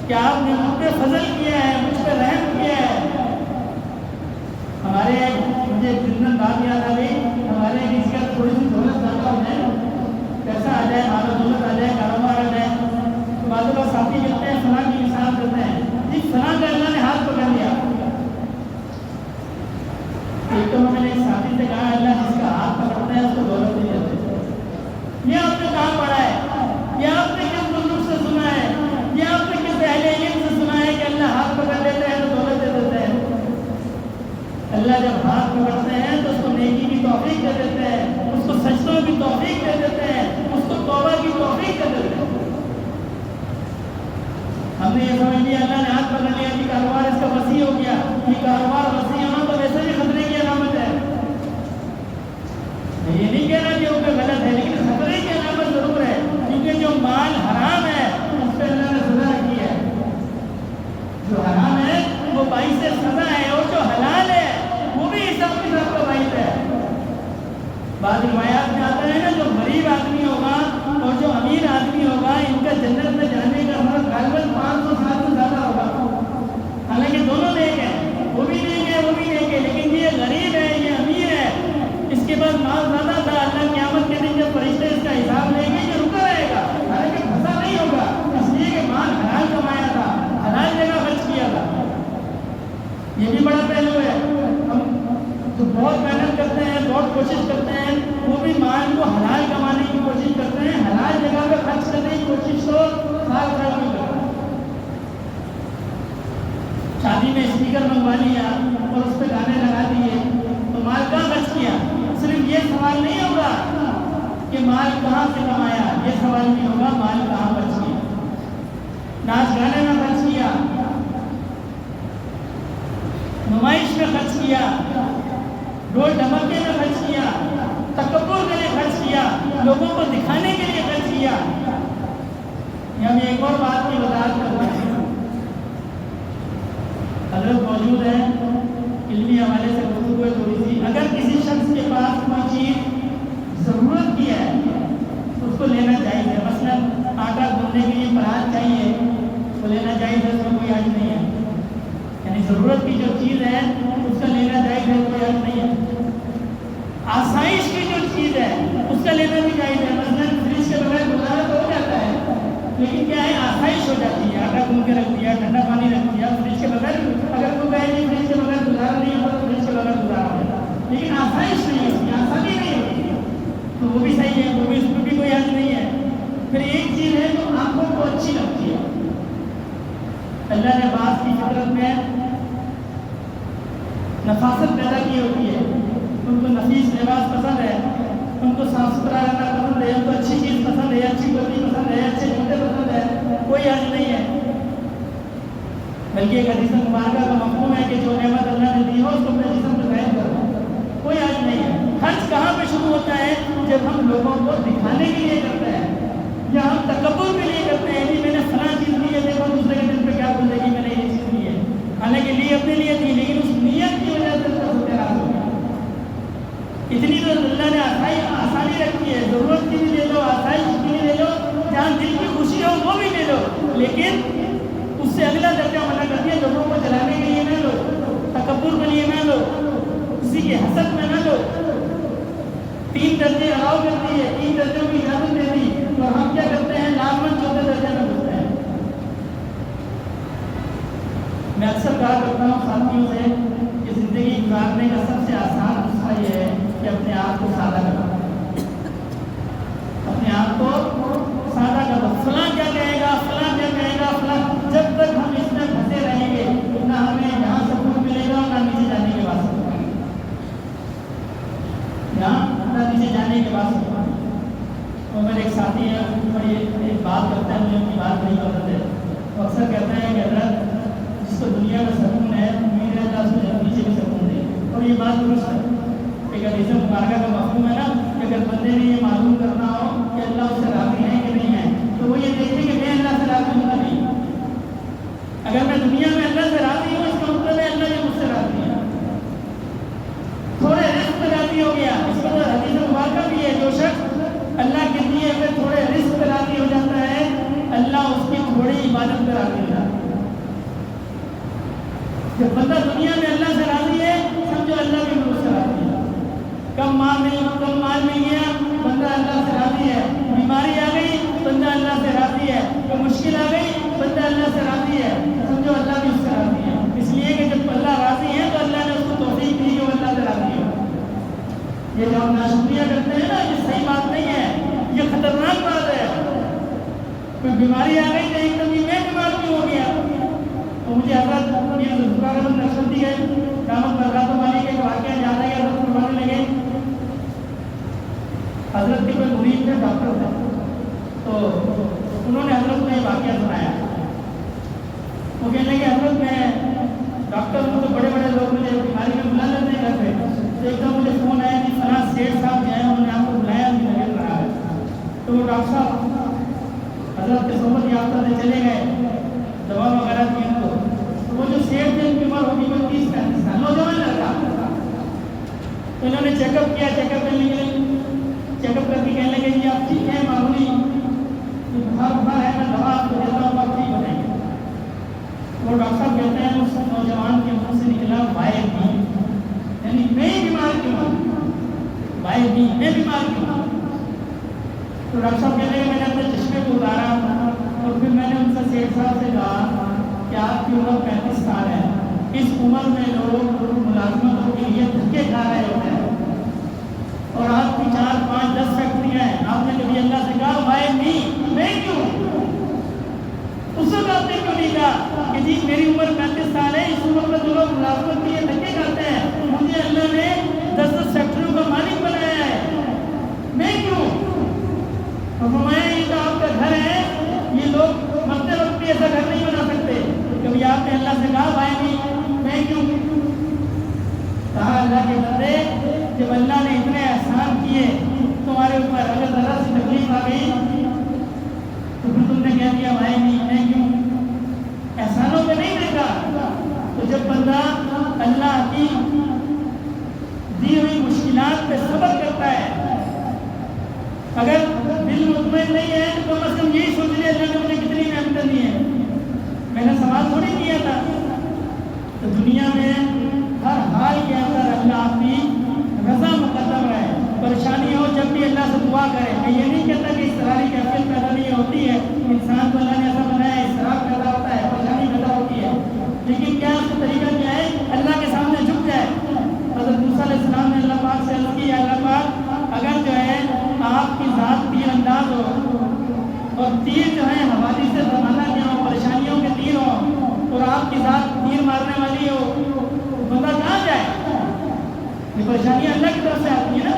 کہ آپ نے مجھ پہ فضل کیا ہے، مجھ پہ رحم کیا ہے. ہمارے مجھے جتنا بات یاد آ گئی، ہمارے کسی کا تھوڑی سی دولت زیادہ ہو جائے، پیسہ آ جائے، مال و دولت آ جائے، کاروبار آ جائے، تو بعض اوقات ساتھی کہتے ہیں فلاں کی مثال دیتے ہیں، جی فلاں کا اللہ نے ہاتھ پکڑ لیا. ایک تو میں نے ایک ساتھی سے کہا اللہ جس کا ہاتھ پکڑتا ہے اس کو دولت نہیں دیتے. یہ آپ نے کہاں پڑھا ہے؟ یہ آپ نے کس بزرگ سے سنا ہے؟ یہ آپ نے کس اہل علم سے سنا ہے کہ اللہ ہاتھ پکڑ لیتے ہیں تو دولت دے دیتے ہیں؟ اللہ جب ہاتھ پکڑتے ہیں تو اس کو نیکی کی توفیق دے دیتے ہیں، اس کو سجدوں کی توفیق دے دیتے ہیں، اس کو توبہ کی توفیق دے دیتے ہیں. ہم نے یہ سمجھ لیا اللہ نے ہاتھ پکڑ لیا کہ کاروبار اس کا وسیع ہو گیا. یہ کاروبار وسیع ہونا تو ویسے بھی خطرے کی علامت ہے. یہ نہیں کہنا کہ وہ غلط ہے، لیکن خطرے کی علامت ضرور ہے، کیونکہ جو مال حرام ہے اس پہ اللہ نے سزا رکھی ہے. جو حرام ہے وہ باعث سزا ہے، اور جو حلال ہے وہ بھی حساب کتاب کا باعث ہے. بعض روایات میں آتا ہے نا جو غریب آدمی ہوگا اور جو امیر آدمی ہوگا ان کا جنت میں جانے کا عمر غالباً 500 سال سے زیادہ ہوگا. حالانکہ دونوں نیک ہیں، وہ بھی نیک ہے وہ بھی نیک ہے، لیکن یہ غریب ہے یہ امیر ہے، اس کے بعد مال زیادہ تھا. اللہ قیامت کے دن جب فرشتے اس کا حساب لیں گے یہ رکا رہے گا، حالانکہ پھنسا نہیں ہوگا، اس لیے کہ مال حلال کمایا تھا، حلال جگہ خرچ کیا تھا. یہ بھی بڑا پہلو ہے. ہم جو بہت محنت کرتے ہیں، بہت کوشش کرتے ہیں، وہ بھی مال کو حلال کمانے کی کوشش کرتے ہیں، حلال جگہ پہ خرچ کرنے کی کوشش تو سال خرچ نہیں کرتا. شادی میں اسپیکر منگوا لیا اور اس پہ گانے لگا دیے تو مال کہاں خرچ کیا؟ صرف یہ سوال نہیں ہوگا کہ مال کہاں سے کمایا، یہ سوال نہیں ہوگا مال کہاں خرچ کیا. ناچ گانے میں خرچ کیا، نمائش میں خرچ کیا، ڈھول ڈھمکے میں خرچ کیا، تکبر کے لیے خرچ کیا، لوگوں کو دکھانے کے لیے خرچ کیا. یہاں میں ایک اور بات کی وضاحت کرتا ہوں. حضرت موجود ہے، علمی حوالے سے گفتگو ہے تھوڑی سی. اگر کسی شخص کے پاس کوئی چیز ضرورت کی ہے تو اس کو لینا چاہیے. مثلاً آٹا گوندنے کے لیے پرات چاہیے تو لینا چاہیے، اس میں کوئی حرج نہیں ہے. یعنی ضرورت کی جو چیز ہے اس کا لینا جائز ہے، کوئی حرج نہیں ہے. آسائش کی جو چیز ہے اس کا لینا بھی جائز ہے. مثلاً فریج کے بغیر گزارا تو ہو جاتا ہے، لیکن کیا ہے آسائش ہو جاتی ہے. آٹا گوندھ کے رکھ دیا، ٹھنڈا پانی رکھ دیا، فریج کے بغیر اگر کوئی کہے کہ فریج کے بغیر گزارا نہیں ہوتا تو فریج کے بغیر گزارا ہو جاتا ہے، لیکن آسائش نہیں ہوتی، آسانی نہیں ہوتی، تو وہ بھی صحیح ہے، وہ بھی اس میں بھی کوئی حرج نہیں ہے. پھر ایک چیز ہے جو آنکھوں کو اچھی لگتی ہے. اللہ نے بعض کی فطرت میں نفاست پیدا کی ہوتی ہے. ان کو نفیس لباس پسند ہے, ان کو صاف ستھرا رہنا پسند ہے, ان کو اچھی چیز پسند ہے, اچھی گولی پسند ہے, اچھے جوتے پسند ہے. کوئی حرج نہیں ہے. بلکہ ایک حدیث مبارکہ کا مفہوم ہے کہ جو نعمت اللہ نے دی ہو اس کو اپنے جسم پہ ظاہر کرو. کوئی حرج نہیں ہے. حرج کہاں پہ شروع ہوتا ہے؟ جب ہم لوگوں کو دکھانے کے لیے کرتے ہیں یا ہم تکبر کے لیے کرتے ہیں. جی میں نے فلاں چیز دی ہے, دیکھو دوسرے کے دل پہ کیا بولے گی میں نے یہ چیز دی ہے. حالانکہ لیے اپنے لیے تھی, لیکن اس نیت کی وجہ سے اس کا ستیراج ہو گیا. اتنی تو اللہ نے آسانی رکھی ہے. ضرورت کی بھی لے لو, آسائش کی بھی لے لو, جہاں دل کی خوشی ہو وہ بھی لے لو, لیکن اس سے اگلا درجہ منع کر دیا. لوگوں کو جلانے کے لیے نہ لو, تکبر کے لیے نہ لو, کسی کے حسد میں نہ لو. 3 درجے الاؤ کر دیے, 3 درجوں کی اجازت دے دی, اور ہم کیا کرتے ہیں لازمن 14 درجے میں گھستے ہیں. میں اکثر کہا کرتا ہوں ساتھیوں سے کہ زندگی گزارنے کا سب سے آسان نسخہ یہ ہے کہ اپنے آپ کو سادہ کرنا. اپنے آپ کو سادہ کرنا. فلاں کیا کہے گا, فلاں کیا کہے گا, فلاں, جب تک ہم اس میں پھنسے رہیں گے نہ ہمیں یہاں سکون ملے گا نہ نیچے جانے کے بعد سکون. یہاں نہ نیچے جانے کے بعد سکون. اور میرے ایک ساتھی ہے, بڑی ایک بات کرتا ہے, مجھے اپنی بات نہیں پسند ہے. وہ اکثر کہتا ہے کہ حضرت جس کو دنیا میں سکون ہے امید ہے اللہ اس کو نیچے بھی سکون دے. اور یہ بات درست ہے. ایک حدیث مبارکہ کا مفہوم ہے نا کہ اگر بندے نے یہ معلوم کرنا ہو کہ اللہ اس سے راضی ہے کہ نہیں ہے, تو وہ یہ دیکھے کہ میں اللہ سے راضی ہوں کہ نہیں. اگر میں دنیا میں اللہ سے راضی ہوں اس کا مطلب ہے اللہ بھی مجھ سے راضی ہے. تھوڑے رزق پہ راضی ہو گیا, اس کو حدیث مبارکہ بھی ہے, جو شخص اللہ کے دیے ہوئے تھوڑے رزق پہ راضی ہو جاتا ہے اللہ اس کی تھوڑی عبادت پہ راضی ہو جاتا ہے. جب بندہ دنیا میں اللہ سے راضی ہے سمجھو اللہ بھی مجھ سے راضی ہے. کم مال مل گیا بندہ اللہ سے راضی ہے. بیماری آ گئی بندہ اللہ سے راضی ہے. کوئی مشکل آ گئی بندہ اللہ سے راضی ہے. سمجھو اللہ بھی اس سے راضی ہے. اس لیے کہ جب اللہ راضی ہے تو اللہ نے اس کو توفیق دی کہ وہ اللہ سے راضی ہو. یہ جو ہم ناشکریہ کرتے ہیں نا, یہ صحیح بات نہیں ہے, یہ خطرناک بات ہے. کوئی بیماری آ گئی تو ایک دم میں بیمار کیوں ہو گیا. تو مجھے حضرت نقشبندی ہے دامت برکاتہ والی کے واقعہ یاد آئی. حضرت فرمانے لگے, حضرت کے کوئی مرید تھے, ڈاکٹر تھے, تو انہوں نے حضرت کو یہ واقعہ سنایا. وہ کہنے لگے حضرت میں ڈاکٹر ہوں تو بڑے بڑے لوگ مجھے بیماری میں بلا لیتے ہیں گھر پہ, تو ایک دم مجھے فون آیا کہ فلاں سیٹھ صاحب جو ہیں انہوں نے آپ کو بلایا, مجھے لگ رہا ہے. تو وہ ڈاکٹر صاحب حضرت کے صحبت یافتہ سے چلے گئے, دوا وغیرہ دی ان کو. وہ جو سیٹھ تھے ان کی عمر ہوگی 30-35 سال, نوجوان لڑکا. تو انہوں نے چیک اپ کیا, چیک اپ کرنے کے لیے چیک اپ کر کے کہنے لگے جی آپ ٹھیک ہیں, معمولی بخار ہے, میں دوا آپ کو دیتا ہوں, آپ ٹھیک ہو جائیں گے. وہ ڈاکٹر صاحب کہتے ہیں اس نوجوان کے منہ سے نکلا وائے بھی, یعنی میں بیمار کیوں ہوں, وائے بھی میں بیمار کیوں ہوں. تو ڈاکٹر صاحب کہتے ہیں میں نے اپنے چشمے کو اتارا اور پھر میں نے ان سے سیٹھ صاحب سے کہا کہ آپ کی عمر 35 سال ہے. اس عمر میں لوگ ملازمتوں کے لیے دھکے کھا رہے ہوتے ہیں اور آپ کی 4, 5, 10 فیکٹریاں ہیں. آپ نے کبھی اللہ سے کہا بھائی نہیں میں کیوں؟ اس وقت آپ نے کیوں نہیں کہا کہ جی میری عمر 35 سال ہے, اس عمر میں جو لوگ ملازمت کے لیے دھکے کرتے ہیں مجھے اللہ نے 10 فیکٹریوں کا مالک بنایا ہے, میں کیوں؟ اور فرمایا یہ تو آپ کا گھر ہے, یہ لوگ مرتے وقت بھی ایسا گھر نہیں بنا سکتے. کبھی آپ نے اللہ سے کہا بھائی نہیں میں کیوں؟ کہا اللہ کے بندے جب اللہ نے اتنے احسان کیے تمہارے اوپر, اگر ذرا سی تکلیف آ گئی تو پھر تم نے کہہ دیا بھائی نہیں میں کیوں؟ احسانوں پہ نہیں دیکھا. تو جب بندہ اللہ کی دی ہوئی مشکلات پہ صبر کرتا ہے, اگر دل مطمئن نہیں ہے تو کم از کم یہی سوچ لے اللہ نے مجھے کتنی نعمتیں دی ہیں, میں نے سوال تھوڑی کیا تھا. تو دنیا میں ہر حال کے اندر اللہ آپ کی رضا مقدم رہے. پریشانی ہو جب بھی اللہ سے دعا کرے. میں یہ نہیں کہتا کہ اضطراری کیفیت پیدا نہیں ہوتی ہے, انسان کو اللہ نے ایسا بنایا ہے اضطراب پیدا ہوتا ہے, پریشانی پیدا ہوتی ہے, لیکن کیا اس کا طریقہ کیا ہے؟ اللہ کے سامنے جھک جائے. حضرت موسیٰ علیہ السلام نے اللہ پاک سے عرض کی, اللہ پاک اگر جو ہے آپ کی ذات تیر انداز ہو تیر جو ہے حوادث سے زمانہ کے ہوں، پریشانیوں کے تیر ہوں اور آپ کے ساتھ تیر مارنے والی ہو، بندہ کہاں جائے؟ یہ پریشانیاں اللہ کی طرف سے آتی ہیں نا،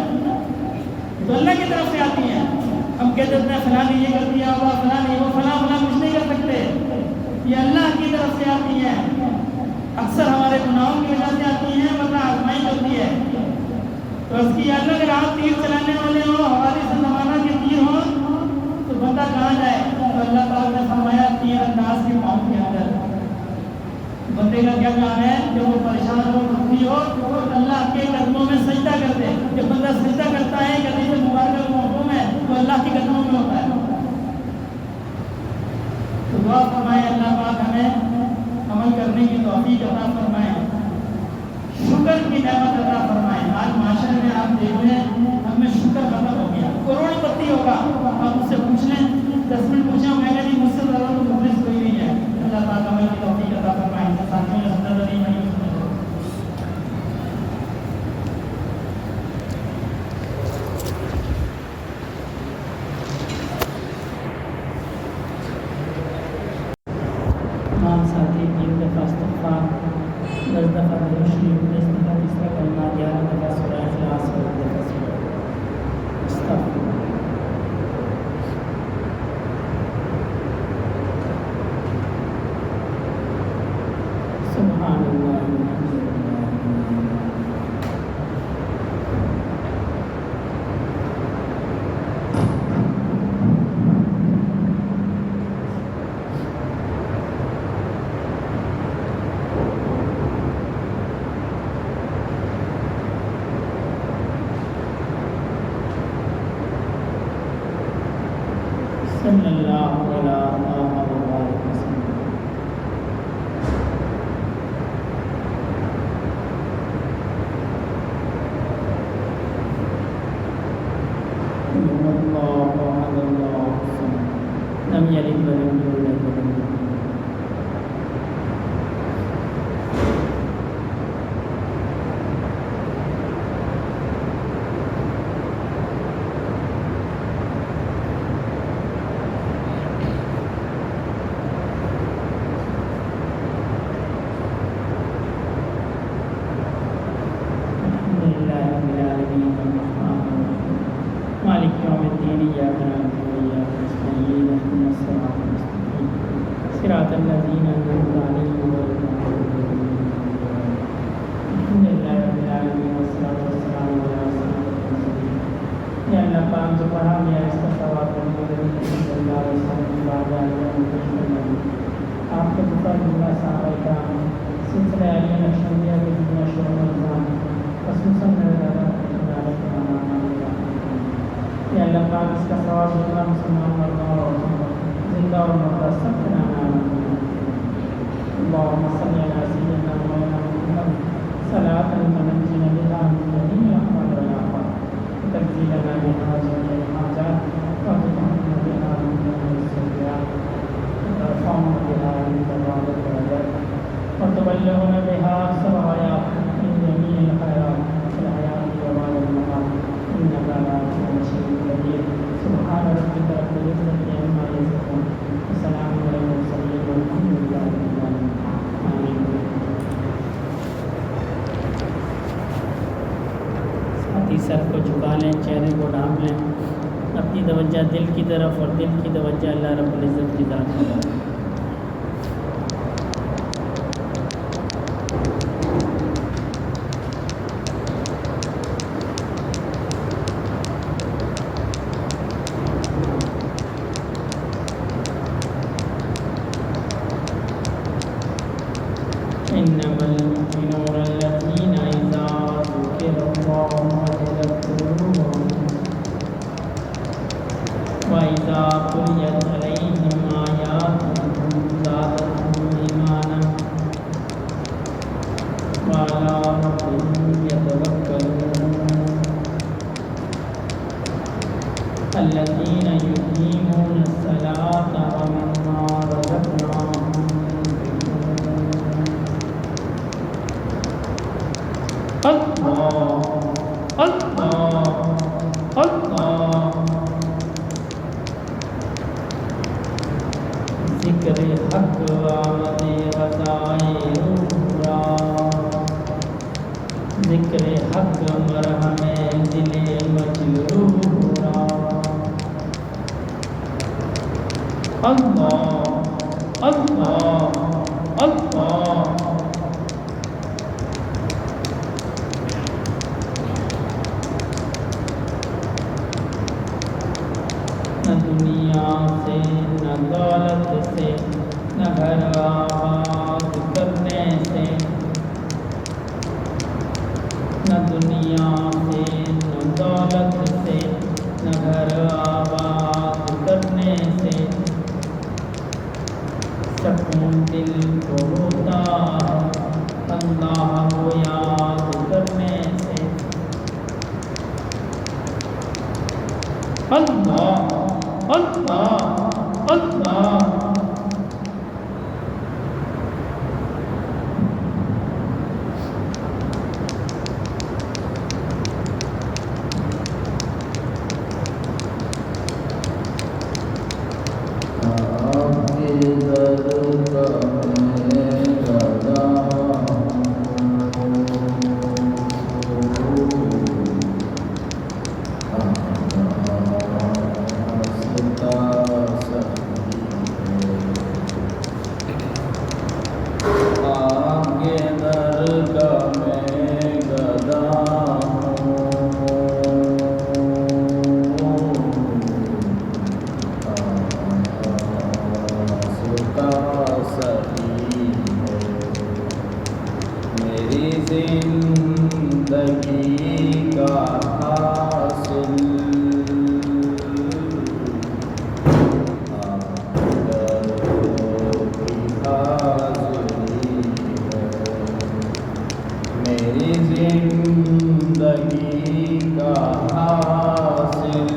تو اللہ کی طرف سے آتی ہیں. ہم کہتے ہیں فلاں نے یہ کر دیا ہوا، فلاں نے وہ، فلاں کچھ نہیں کر سکتے، یہ اللہ کی طرف سے آتی ہیں. اکثر ہمارے گناہوں کی وجہ سے آتی ہیں، ورنہ آزمائش ہوتی ہے. تو اس کی یاد اگر آپ تیر چلانے والے ہو، ہمارے سے زمانہ کے تیر ہوں، تو بندہ کہاں جائے؟ تو اللہ تعالیٰ نے فرمایا تیر انداز کے پاؤں کے اندر. بندے کا کیا کام ہے؟ جب وہ پریشان ہو، دکھی ہو، تو اللہ کے قدموں میں سجدہ کر دے. جب بندہ سجدہ کرتا ہے، حدیث مبارکہ میں حکم ہے، تو اللہ کے قدموں میں ہوتا ہے. تو دعا فرمائے اللہ پاک ہمیں عمل کرنے کی توفیق عطا فرمائے، شکر کی نعمت عطا فرمائے. آج معاشرے میں آپ دیکھ لیں، ہم میں شکر ختم ہو گیا. کروڑ پتی ہوگا، آپ مجھ سے پوچھ لیں، 10 منٹ پوچھیں، میں کہا جی مجھ سے زیادہ تو مخلص کوئی نہیں ہے. اللہ پاک عمل کی توفیق عطا فرمائے. ساتھیوں نے سنت نہیں بنی. تمام ساتھی 3 دفعہ استغفار، 10 دفعہ درود شریف، 10 دفعہ تیسرا کلمہ، 11 دفعہ سورہ اخلاص اور 1 دفعہ سورہ استغفر. سبحان اللہ والحمد للہ. صلی اللہ علیہ وسلم. لم یلد ولم یولد ولم یولد. مالک یوم الدین ایاک نعبد و ایاک نستعین اهدنا الصراط المستقیم صراط الذین انعمت علیہم غیر المغضوب علیہم. الحمد للہ رب العالمین والصلاۃ والسلام علی سیدنا محمد. یا اللہ پاک جو پڑھا گیا اس کا ثواب صلی اللہ علیہ وسلم آپ کے پتہ جملہ صحابہ کرام سلسلہ علی نقشبندیہ کے دنیا شعر نظام خصوصاً یا اللہ پاک اس کا ثواب جتنا مسلمان مردوں اور عورتوں زندہ اور مردہ سب کے نام اللہم صلی علی سیدنا مولانا محمد صلاۃ تنجینا بها من جميع الاحوال والآفات وتنزیلنا بها جميع الحاجات وتطهرنا بها من جميع السیئات وترفعنا بها عند بعض الدرجات وتبلغنا بها اقصى الغايات من جميع الخيرات في الحياة وبعد الممات انك على كل شيء قدير. سبحان ربك رب العزة عما يصفون وسلام على المرسلين والحمد لله رب العالمين. آمین. ساتھی سر کو جھکا لیں، چہرے کو ڈھانپ لیں، اپنی توجہ دل کی طرف اور دل کی توجہ اللہ رب العزت کی ذات کی طرف. إنما المؤمنون الذين إذا ذكر الله وجلت قلوبهم وإذا تليت عليهم آياته زادتهم إيمانا وعلى ربهم يتوكلون. الذين يقيمون الصلاة ومما رزقناهم اللہ اللہ اللہ. حق مرہم دل مجروحا اللہ اللہ اللہ نہ دنیا سے نہ دولت سے نہ گھر آباد کرنے سے نہ دنیا سے نہ دولت سے نہ گھر آباد کرنے سے سکون دل کو ہوتا اللہ کو یاد کرنے سے اللہ اللہ اللہ زندگی کا حاصل میری زندگی کا حاصل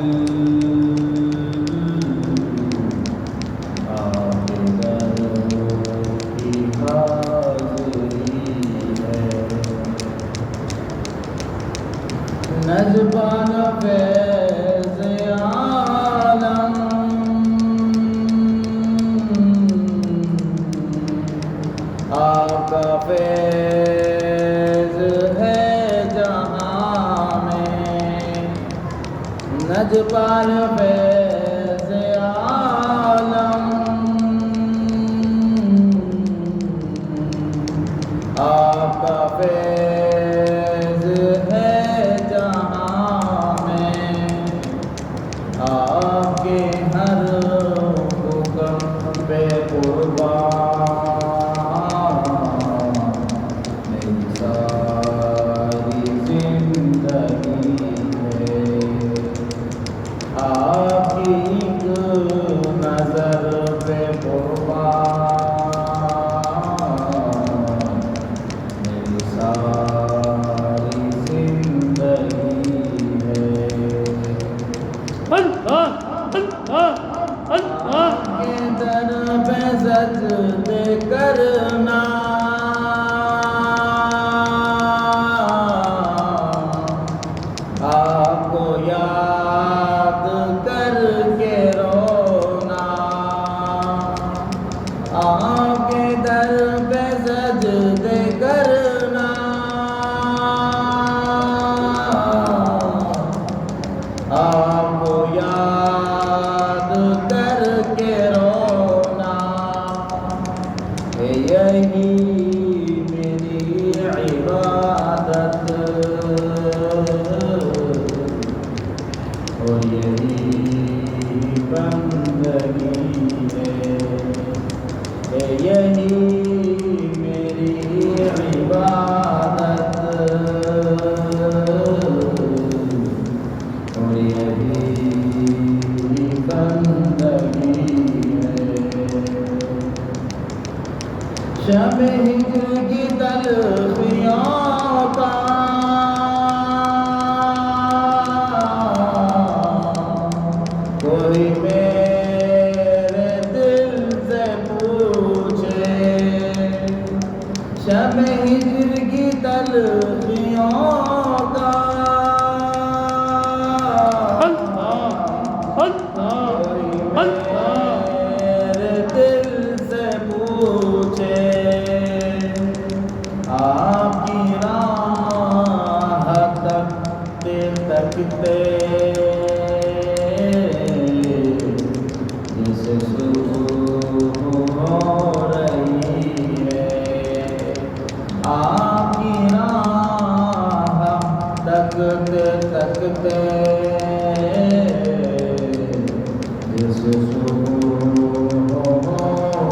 نجبان فیض عالم آپ کا فیض ہے جہاں میں نجبان فیض عالم آپ کا فیض ہے جہاں میں آپ کے ہر حکم پہ قربان میری ساری زندگی ہے آپ کی ایک نظر پہ قربان میری ساری زندگی ہے کے در پہ سجدے کرنا آپ کو یاد کر کے رونا آپ کے در پہ سجدے کرنا آپ کو یاد کر کے رونا یہی میری عبادت اور یہی بندگی ہے یہی میری عبادت اور یہی بندگی ہے شب ہجر کی تلخیوں کا کوئی میرے دل سے پوچھے شب ہجر کی تلخیوں کا میرے دل سے پوچھے آپ کی جیسے صبح ہو رہی ہے، آپ کی راہ تکتے تکتے جیسے صبح ہو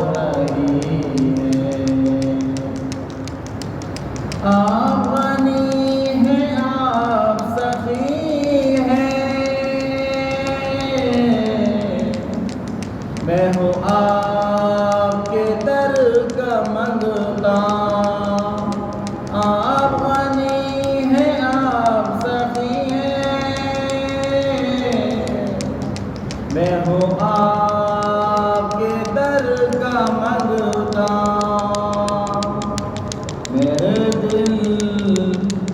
رہی ہے، آپ غنی ہیں آپ سخی ہیں، میں ہوں آپ کے در کا منگتا، آپ غنی ہیں آپ سخی ہیں، میں ہوں آپ کے در کا منگتا، میرے دل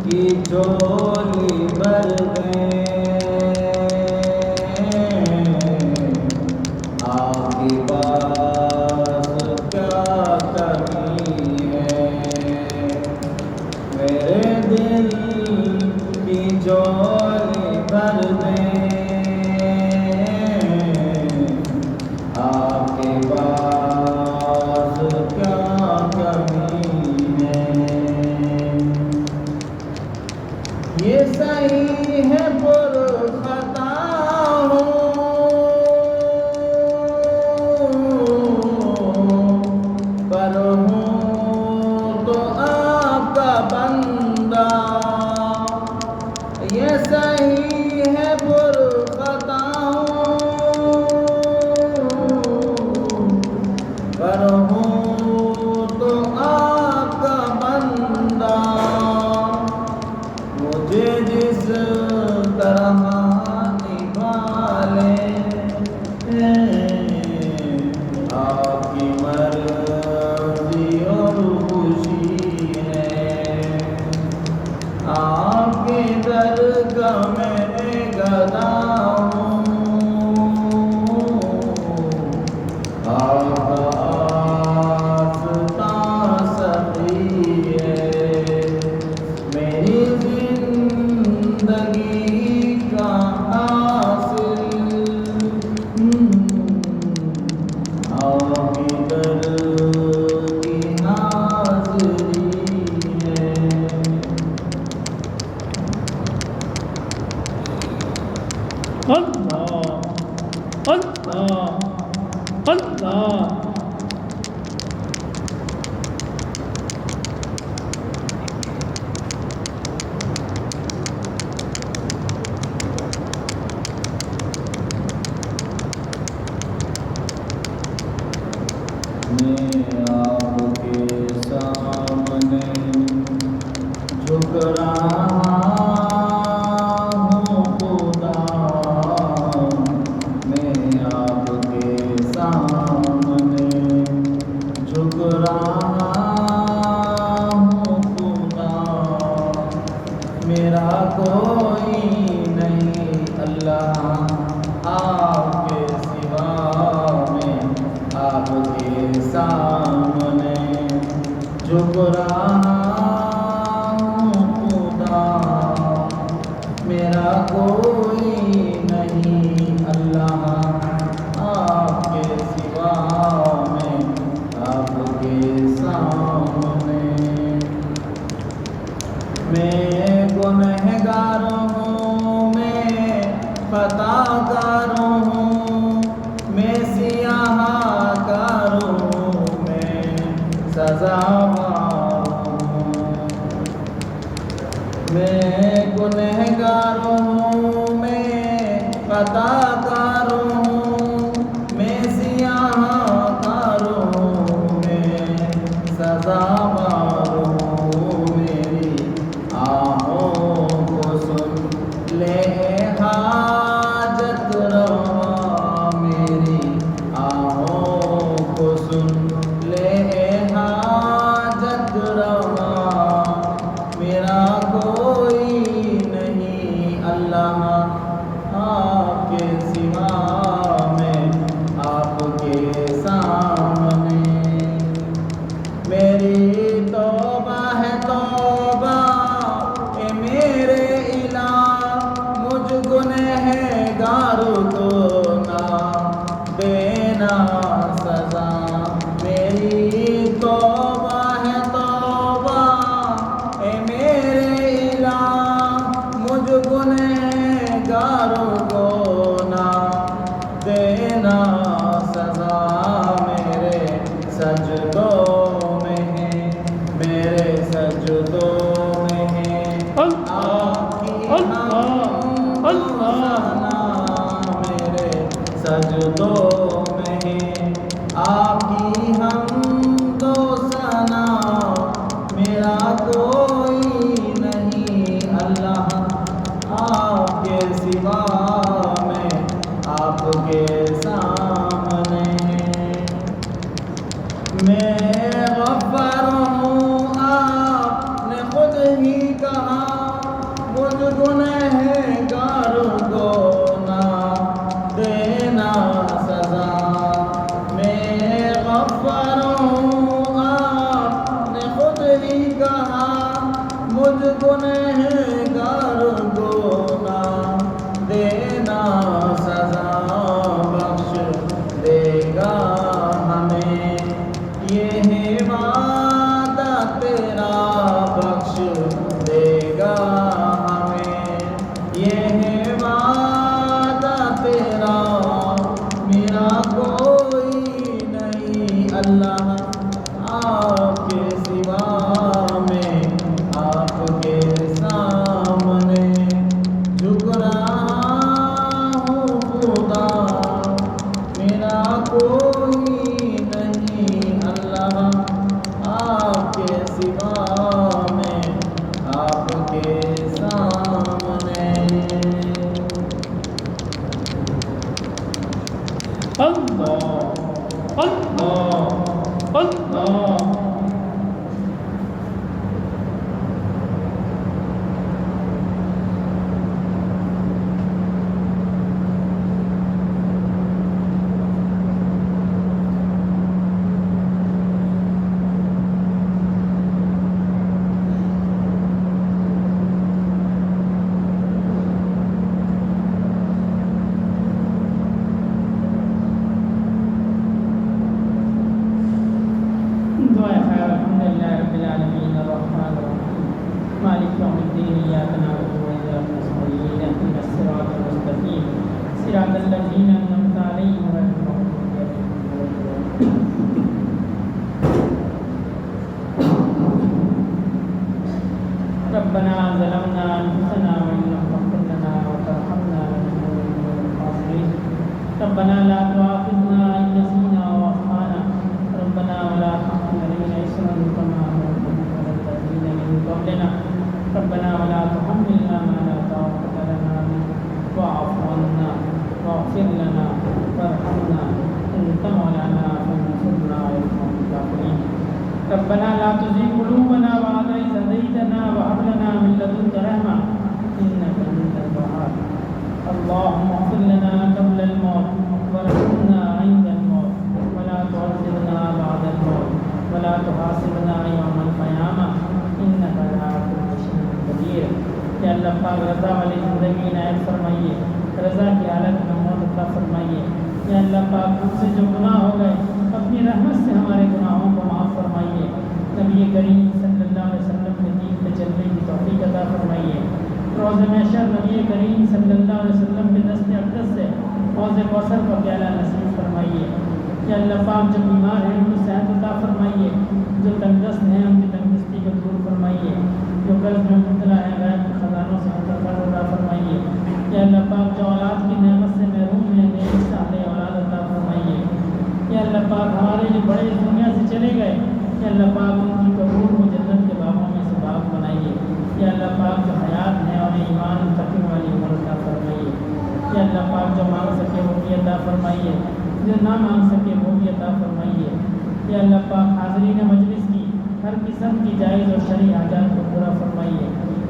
کی جھولی بھر دیں، آپ کے پاس کیا کمی ہے، میرے دل کی جھولی بھر دیں، آپ کے پاس کیا کمی ہے، یہ صحیح ہے پر خطا ہوں، پر ہوں تو آپ کا بندہ، یہ صحیح ہے پر خطا ہوں، پر ہوں تو آپ کا بندہ، مجھے جس طرح نبھالے آپ کی مرضی اور خوشی ہے، آپ کے در کا میں گدا ہوں، آپ آستاں سخی ہے، میری زندگی کا حاصل آپ کی در کی حاضری ہے، اللہ اللہ اللہ میں آپ کے سامنے جھک رہا ہوں خدا، میں آپ کے سامنے جھک رہا ہوں خدا، میرا کوئی نہیں اللہ آپ کے سوا، میں آپ کے سامنے جھک رہا ہوں خدا، میرا کوئی نہیں اللہ آپ کے سوا، میں آپ کے سامنے، میں گنہگار ہوں، میں خطا کار ہوں، میں سیاہ کار ہوں، میں سزاوار ہوں، میں گنہگار ہوں، میں خطا کار ہوں، میں سیاہ کار ہوں، میں سزاوار ہوں، میری آہوں کو سن لے حاجت روا، میری آہوں کو سن لے حاجت روا، میرا کوئی نہیں اللہ آپ کے سوا، میں آپ کے سامنے، میری توبہ ہے توبہ اے میرے الہ، مجھ گنہ گنہگار کو نہ دینا سزا میری توبہ ہے توبہ اے میرے الہ مجھ گنہگار کو نہ دینا سزا میرے سجدوں میں ہے میرے سجدوں میں ہے آپ کی میرے سجدوں میں ہے آپ کی حمد و ثنا میرا کوئی نہیں اللہ آپ کے سوا میں آپ کے سامنے میں غفار ہوں آپ نے خود ہی کہا مجھ گنہگار کو نہ دینا سزا میں غفار ہوں آپ نے خود ہی کہا مجھ گنہگار کو نہ دینا سزا بخش دے گا ہمیں یہ ہے وعدہ تیرا بخش دے گا ہمیں یہ ہے وعدہ تیرا میرا کوئی نہیں اللہ آپ کے سوا میں آپ کے سامنے جھک رہا ہوں خدا میرا کوئی نہیں اللہ آپ کے سوا میں آپ کے سامنے اللہ اللہ اللہ دعائے خیر الحمدللہ رب العالمین الرحمن الرحیم مالک یوم الدین ایاک نعبد و ایاک نستعین اهدنا الصراط المستقیم صراط الذین انعمت علیہم غیر المغضوب علیہم ربنا ظلمنا انفسنا وان لم تغفر لنا وترحمنا لنكونن من الخاسرین ربنا لا تؤاخذنا ان نسینا واخطانا ربنا ولا تحمل علينا إصرا كما حملته على الذين من قبلنا ربنا ولا تحملنا ما لا طاقة لنا به واعف عنا واغفر لنا وارحمنا أنت مولانا فانصرنا على القوم الكافرين ربنا لا تزغ قلوبنا بعد إذ هديتنا وهب لنا من لدنك رحمة إنك أنت الوهاب اللهم اغفر لنا قبل الموت وارحمنا عند الموت ولا تعذبنا بعد الموت ولا تحاسبنا يوم القيامة إنك على كل شيء قدير کہ اللہ پاک رضا والی زندگی عنایت فرمائیے رضا کی حالت میں موت عطا فرمائیے یا اللہ پاک مجھ سے جو گناہ ہو گئے اپنی رحمت سے ہمارے گناہوں کو معاف فرمائیے نبی کریم صلی اللہ علیہ وسلم کے دین پہ چلنے کی توفیق عطا فرمائیے روز محشر نبی کریم صلی اللہ علیہ وسلم کے دست اقدس سے حوض کوثر کا پیالہ نصیب فرمائیے یا اللہ پاک جو بیمار ہیں ان کو صحت عطا فرمائیے جو تنگست ہیں ان کی تنگستی کو دور فرمائیے جو قرض میں مبتلا ہے غیب کے خزانوں سے قرض عطا فرمائیے یا اللہ پاک جو اولاد کی نعمت سے محروم ہیں نیک صالح اولاد عطا فرمائیے یا اللہ پاک ہمارے جو بڑے اس دنیا سے چلے گئے یا اللہ پاک ان کی قبور کو جنت کے باغوں میں سے باغ بنائیے یا اللہ پاک جو حیات ہیں اور ایمان تقوی والی عمر عطا فرمائیے یا اللہ پاک جو مانگ سکے وہ بھی عطا فرمائیے جو نہ مانگ سکے وہ بھی عطا فرمائیے یا اللہ پاک حاضرین مجلس کی ہر قسم کی جائز اور شرعی حاجات کو پورا فرمائیے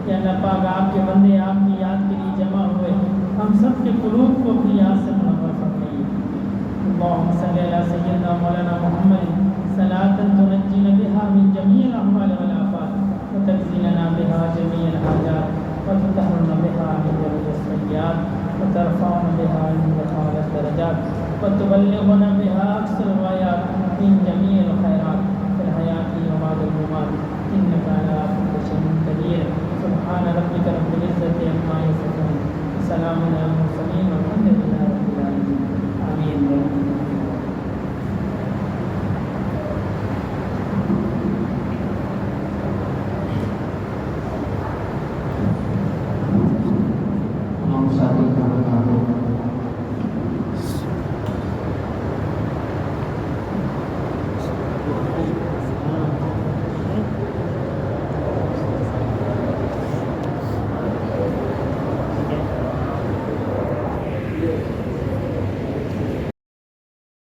یا اللہ پاک آپ کے بندے آپ کی یاد کے لیے جمع ہوئے ہم سب کے قلوب کو اپنی یاد سے منور فرمائیے اللہم صلی علی سیدنا مولانا محمد صلاۃ تنجینا بها من جمیع الاحوال والآفات وتجزیلنا بها جمیع الحاجات وتطهرنا بها من جميع السیئات وترفعنا بها عندك أعلى الدرجات وتبلغنا بها أقصى الغايات من جميع الخيرات في الحياة وبعد الممات إنك على كل شيء قدير. سبحان ربك رب العزة عما يصفون وسلام على المرسلين